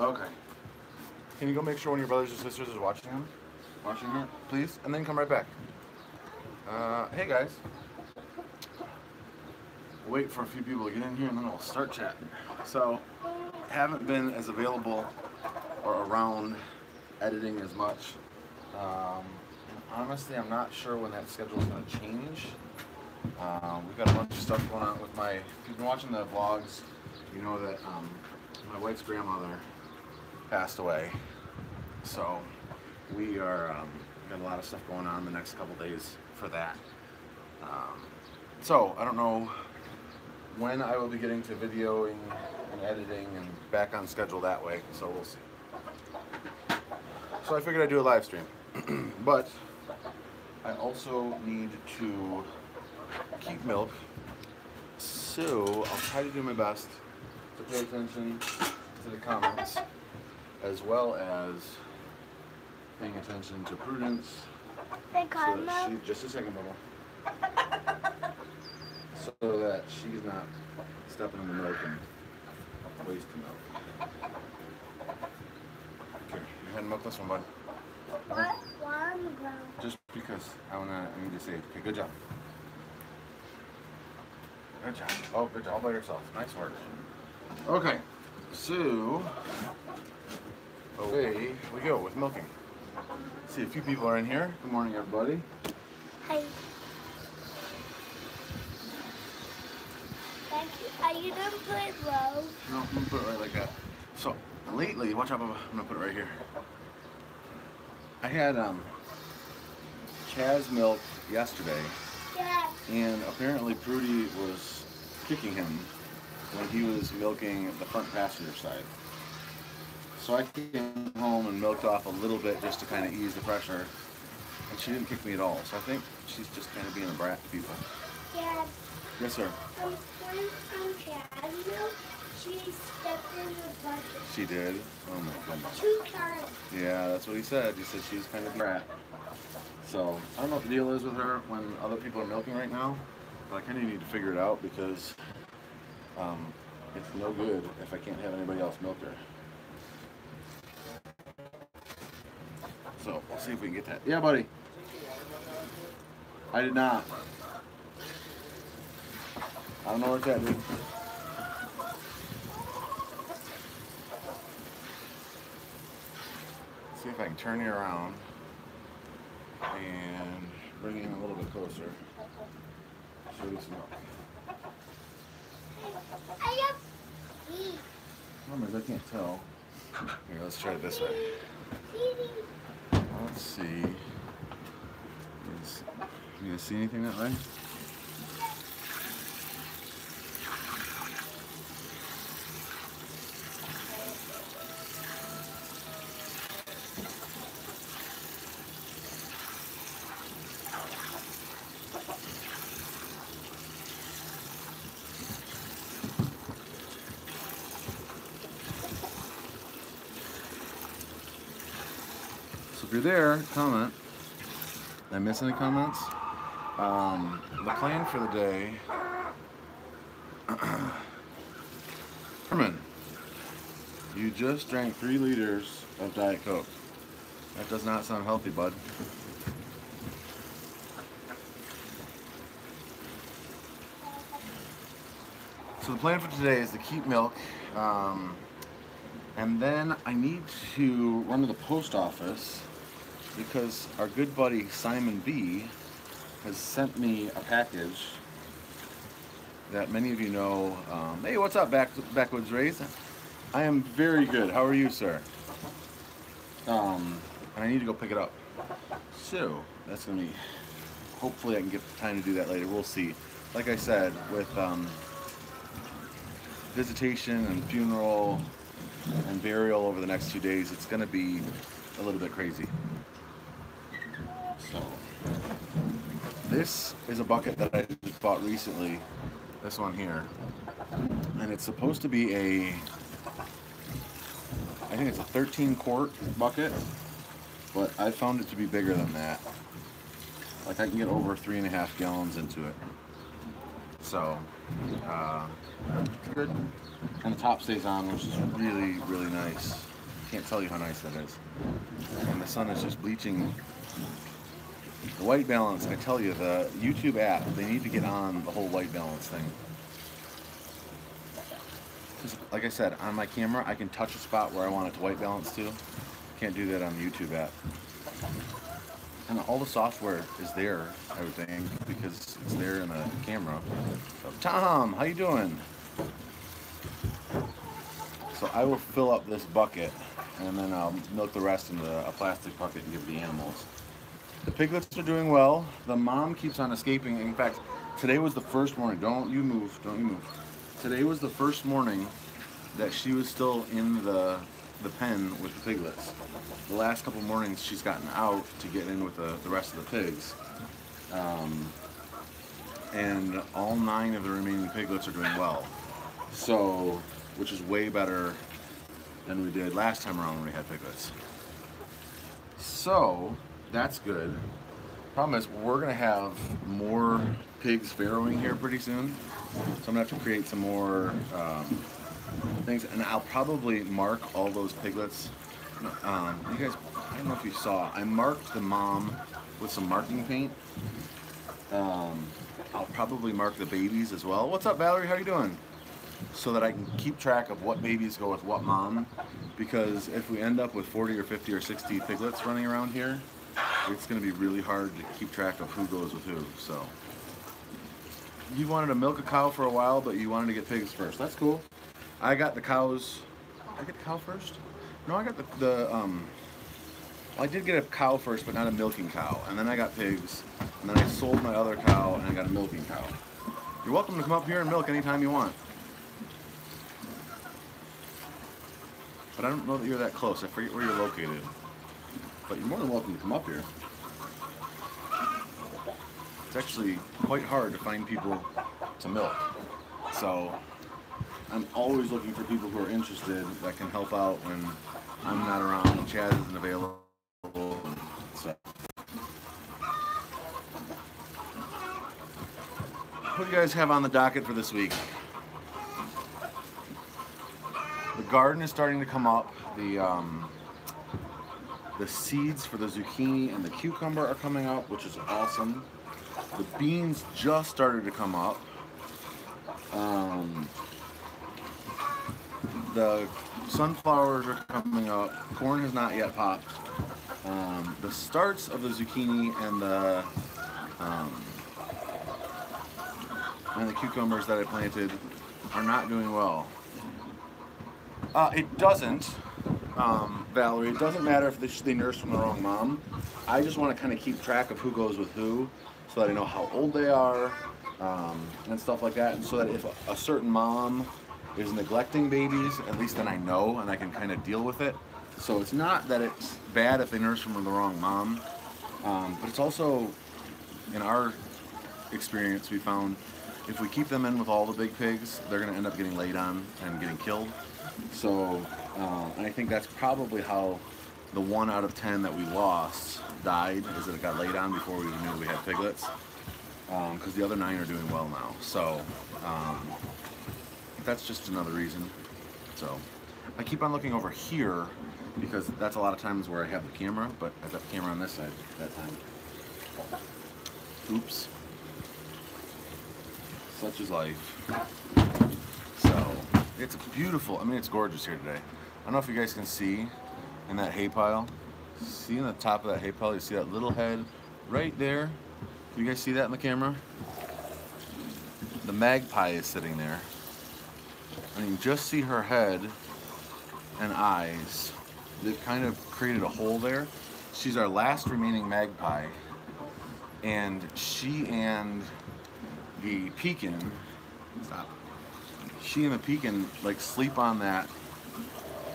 Okay. Can you go make sure one of your brothers or sisters is watching him? Watching her, please? And then come right back. Hey guys. We'll wait for a few people to get in here and then we'll start chatting. So, haven't been as available or around editing as much. Honestly, I'm not sure when that schedule is going to change. We've got a bunch of stuff going on with if you've been watching the vlogs, you know that my wife's grandmother passed away. So we are got a lot of stuff going on the next couple days for that. So I don't know when I will be getting to videoing and editing and back on schedule that way. So we'll see. So I figured I'd do a live stream, but I also need to keep milk. So I'll try to do my best to pay attention to the comments, as well as paying attention to Prudence. Just a second, Bubba. So that she's not stepping in the milk and wasting milk. Okay, you had milk this one, bud. What one? Just because I need to say it. Okay, good job. Good job. Oh, good job. All by yourself. Nice work. Okay, so away we go with milking. See, a few people are in here. Good morning, everybody. Hi. Thank you. Are you gonna put it low? No, I'm gonna put it right like that. So lately, watch out, Bubba. I'm gonna put it right here. I had Chaz milk yesterday. Yeah. And apparently Prudy was kicking him when he was milking the front passenger side. So I came home and milked off a little bit just to kind of ease the pressure. And she didn't kick me at all. So I think she's just kind of being a brat to people. Yeah. Yes, sir. When Chad's milk, she stepped in the bucket. She did? Oh my goodness. 2 times. Yeah, that's what he said. He said she's kind of a brat. So, I don't know what the deal is with her when other people are milking right now, but I kind of need to figure it out because it's no good if I can't have anybody else milk her. So, we'll see if we can get that. Yeah, buddy. I did not. I don't know where it's at, dude. See if I can turn you around and bring you in a little bit closer. Show you some milk. Remember, I can't tell. Here, let's try it this way. Let's see. You guys see anything that way? So if you're there, comment. Did I miss any comments? The plan for the day. Herman, you just drank 3 liters of Diet Coke. That does not sound healthy, bud. So the plan for today is to keep milk. And then I need to run to the post office because our good buddy Simon B has sent me a package that many of you know. Hey, what's up, Backwoods Rays? I am very good. How are you, sir? And I need to go pick it up. So that's gonna be. Hopefully, I can get time to do that later. We'll see. Like I said, with visitation and funeral and burial over the next 2 days, it's going to be a little bit crazy. So, this is a bucket that I just bought recently, this one here, and it's supposed to be I think it's a 13-quart bucket, but I found it to be bigger than that. Like, I can get over 3.5 gallons into it. So, good. And the top stays on, which is really, really nice. Can't tell you how nice that is. And the sun is just bleaching. The white balance, I tell you, the YouTube app, they need to get on the whole white balance thing. Because, like I said, on my camera, I can touch a spot where I want it to white balance to. Can't do that on the YouTube app. And all the software is there, I would think, because it's there in the camera. So, Tom, how you doing? So I will fill up this bucket, and then I'll milk the rest into a plastic bucket and give the animals. The piglets are doing well. The mom keeps on escaping. In fact, today was the first morning. Don't you move. Don't you move. Today was the first morning that she was still in the pen with the piglets. The last couple mornings she's gotten out to get in with the rest of the pigs. And all 9 of the remaining piglets are doing well. So, which is way better than we did last time around when we had piglets. So, that's good. Problem is, we're gonna have more pigs farrowing here pretty soon. So I'm gonna have to create some more things, and I'll probably mark all those piglets. You guys, I don't know if you saw, I marked the mom with some marking paint. I'll probably mark the babies as well. What's up, Valerie? How you doing? So that I can keep track of what babies go with what mom. Because if we end up with 40 or 50 or 60 piglets running around here, it's going to be really hard to keep track of who goes with who. So you wanted to milk a cow for a while, but you wanted to get pigs first. That's cool. I got the cows. Did I get the cow first? No, I got I did get a cow first, but not a milking cow. And then I got pigs. And then I sold my other cow, and I got a milking cow. You're welcome to come up here and milk anytime you want. But I don't know that you're that close. I forget where you're located. But you're more than welcome to come up here. It's actually quite hard to find people to milk. So I'm always looking for people who are interested that can help out when I'm not around and Chad isn't available. So what do you guys have on the docket for this week? The garden is starting to come up. The seeds for the zucchini and the cucumber are coming up, which is awesome. The beans just started to come up. The sunflowers are coming up. Corn has not yet popped. The starts of the zucchini and the cucumbers that I planted are not doing well. It doesn't, Valerie, it doesn't matter if they nurse from the wrong mom. I just want to kind of keep track of who goes with who so that I know how old they are and stuff like that. And so that if a certain mom is neglecting babies, at least then I know and I can kind of deal with it. So it's not that it's bad if they nurse from the wrong mom, but it's also, in our experience, we found if we keep them in with all the big pigs, they're going to end up getting laid on and getting killed. So I think that's probably how the 1 out of 10 that we lost died, is that it got laid on before we even knew we had piglets. Because the other 9 are doing well now. So that's just another reason. So I keep on looking over here because that's a lot of times where I have the camera, but I've got the camera on this side that time. Oops. Such is life. So it's beautiful. I mean, it's gorgeous here today. I don't know if you guys can see in that hay pile. See in the top of that hay pile, you see that little head right there? Can you guys see that in the camera? The magpie is sitting there. And you can just see her head and eyes. They've kind of created a hole there. She's our last remaining magpie. And she and the pekin, stop. She and the pekin like sleep on that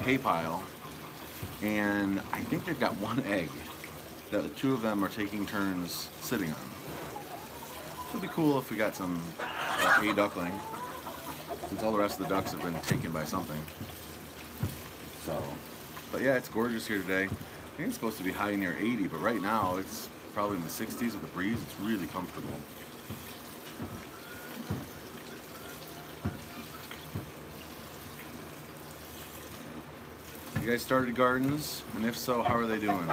hay pile, and I think they've got 1 egg that the 2 of them are taking turns sitting on. It would be cool if we got some a duckling, since all the rest of the ducks have been taken by something. So, but yeah, it's gorgeous here today. I think it's supposed to be high near 80, but right now it's probably in the 60s with the breeze. It's really comfortable. You guys started gardens? And if so, how are they doing?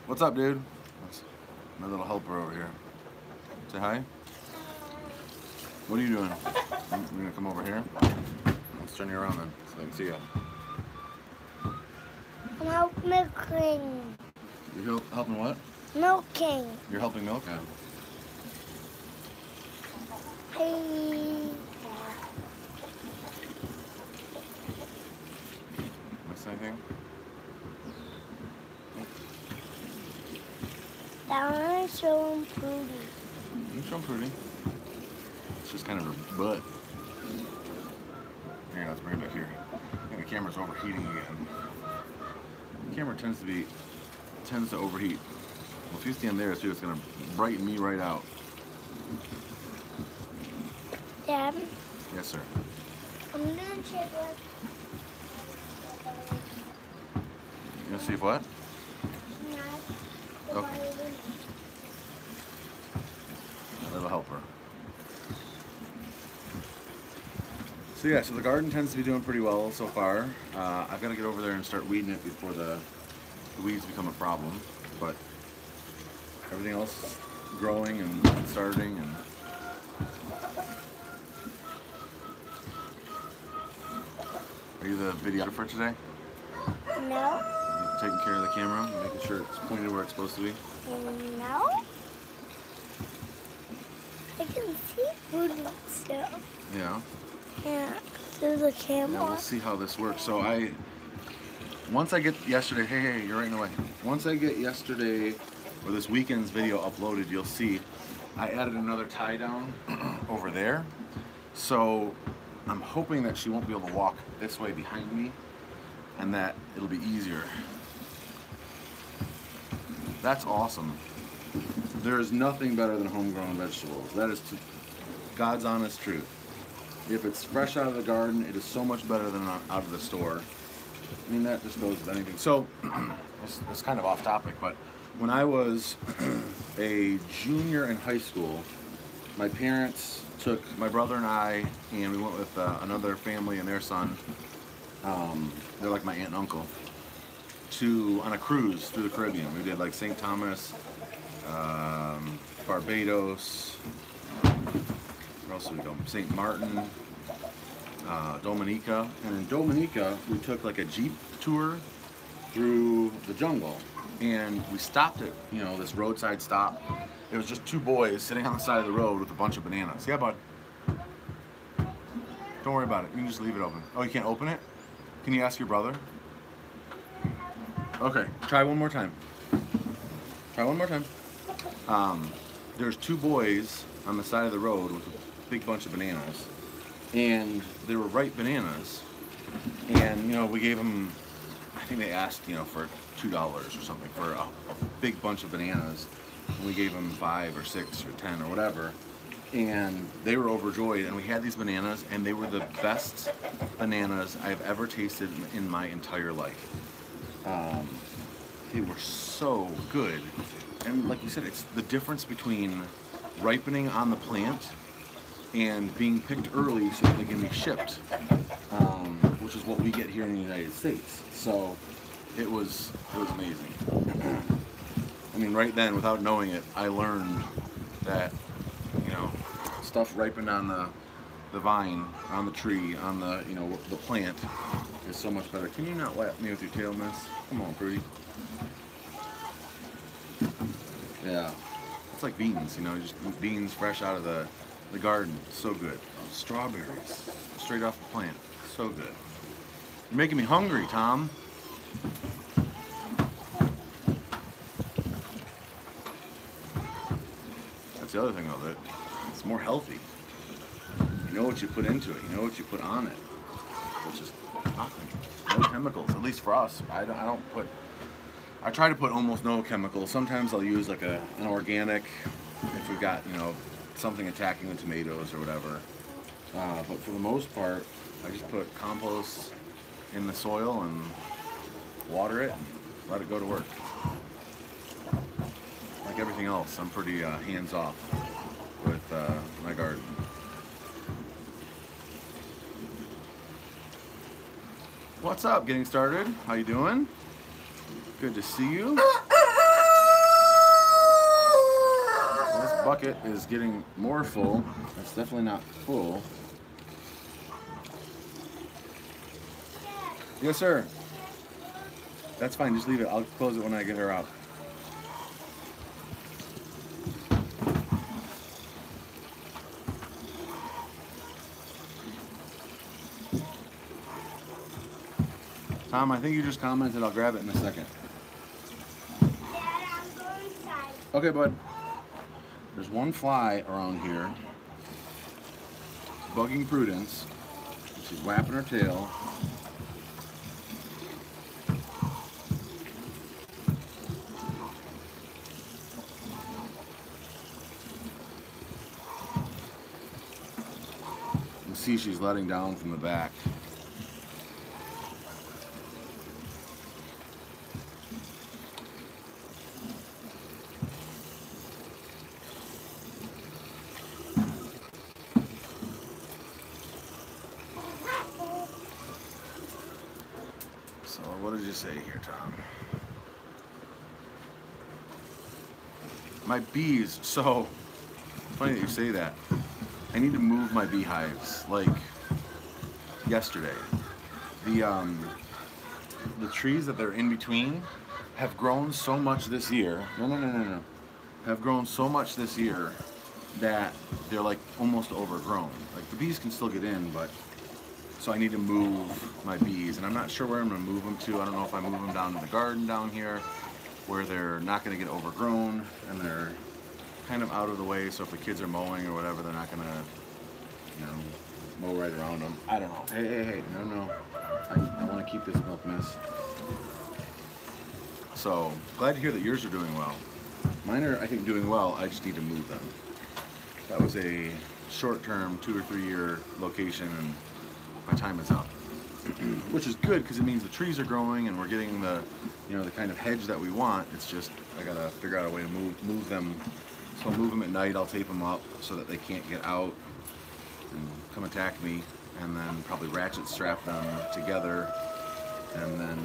What's up, dude? That's my little helper over here. Say hi. What are you doing? You're gonna come over here? Let's turn you around then, so I can see you. I'm helping milking. You're helping what? Milking. You're helping milk? Yeah. Hey. Miss anything? That one's so pretty. You show pretty. It's just kind of her butt. Here, let's bring it back here. I think the camera's overheating again. The camera tends to overheat. Well, if you stand there, it's gonna brighten me right out. Dad? Yes, sir. I'm gonna check what. You gonna see if what? Not. Okay. A little helper. So yeah, so the garden tends to be doing pretty well so far. I've got to get over there and start weeding it before the weeds become a problem. But everything else is growing and starting. And are you the videographer today? No. You taking care of the camera, making sure it's pointed where it's supposed to be? No. I can see food and stuff. Yeah. Yeah, through the camera. Yeah, we'll see how this works. So once I get yesterday, hey, you're right in the way. Once I get yesterday or this weekend's video uploaded, you'll see I added another tie down over there. So I'm hoping that she won't be able to walk this way behind me and that it'll be easier. That's awesome. There is nothing better than homegrown vegetables. That is God's honest truth. If it's fresh out of the garden, it is so much better than out of the store. I mean, that just goes with anything. So, it's kind of off topic, but when I was a junior in high school, my parents took my brother and I, and we went with another family and their son. They're like my aunt and uncle. On a cruise through the Caribbean. We did like St. Thomas, Barbados. Where else did we go? St. Martin, Dominica, and in Dominica we took like a jeep tour through the jungle, and we stopped at this roadside stop. It was just two boys sitting on the side of the road with a bunch of bananas. Yeah, bud. Don't worry about it. You can just leave it open. Oh, you can't open it? Can you ask your brother? Okay, try one more time. Try one more time. There's two boys on the side of the road with a big bunch of bananas, and they were ripe bananas, and we gave them, I think they asked for $2 or something for a big bunch of bananas, and we gave them 5 or 6 or 10 or whatever, and they were overjoyed. And we had these bananas, and they were the best bananas I've ever tasted in my entire life. They were so good, and like you said, it's the difference between ripening on the plant and being picked early so that they can be shipped, which is what we get here in the United States. So it was amazing. I mean, right then, without knowing it, I learned that stuff ripened on the vine, on the tree, on the the plant is so much better. Can you not lap me with your tail, miss? Come on, pretty. Yeah, it's like beans, just beans fresh out of the garden. So good. Strawberries, straight off the plant. So good. You're making me hungry, Tom. That's the other thing of it. It's more healthy. You know what you put into it. You know what you put on it. Which is nothing. No chemicals. At least for us. I try to put almost no chemicals. Sometimes I'll use like an organic if we've got something attacking the tomatoes or whatever. But for the most part, I just put compost in the soil and water it and let it go to work. Like everything else, I'm pretty hands off with my garden. What's up? Getting started? How you doing? Good to see you. This bucket is getting more full. It's definitely not full. Yes, sir. That's fine. Just leave it. I'll close it when I get her out. Tom, I think you just commented. I'll grab it in a second. Dad, I'm going inside. Okay, bud. There's one fly around here. It's bugging Prudence. She's whapping her tail. You can see she's letting down from the back. So what did you say here, Tom? My bees. So funny that you say that. I need to move my beehives like yesterday. The trees that they're in between have grown so much this year. No. Have grown so much this year that they're like almost overgrown. Like the bees can still get in, but so I need to move my bees, and I'm not sure where I'm going to move them to. I don't know if I move them down to the garden down here, where they're not going to get overgrown, and they're kind of out of the way, so if the kids are mowing or whatever, they're not going to, you know, mow right around them. I don't know. Hey, no. I want to keep this milk mist. So, glad to hear that yours are doing well. Mine are, I think, doing well. I just need to move them. That was a short-term 2 or 3 year location, and my time is up, which is good because it means the trees are growing and we're getting the, you know, the kind of hedge that we want. It's just I gotta figure out a way to move them. So I'll move them at night. I'll tape them up so that they can't get out and come attack me, and then probably ratchet strap them together and then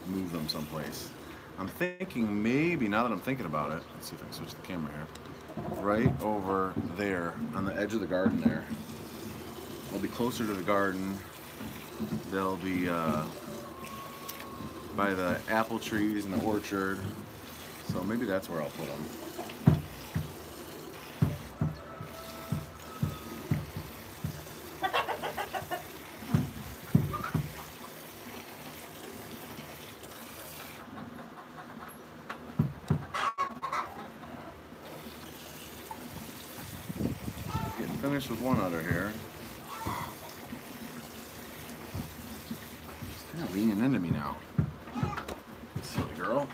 move them someplace. I'm thinking maybe, now that I'm thinking about it, let's see if I can switch the camera here. Right over there on the edge of the garden there. They'll be closer to the garden. They'll be by the apple trees in the orchard. So maybe that's where I'll put them. Getting finished with one other here. Kind of leaning into me now. Silly girl.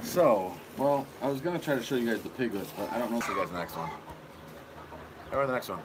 So, well, I was going to try to show you guys the piglets, but I don't know if you guys the next one. Or the next one.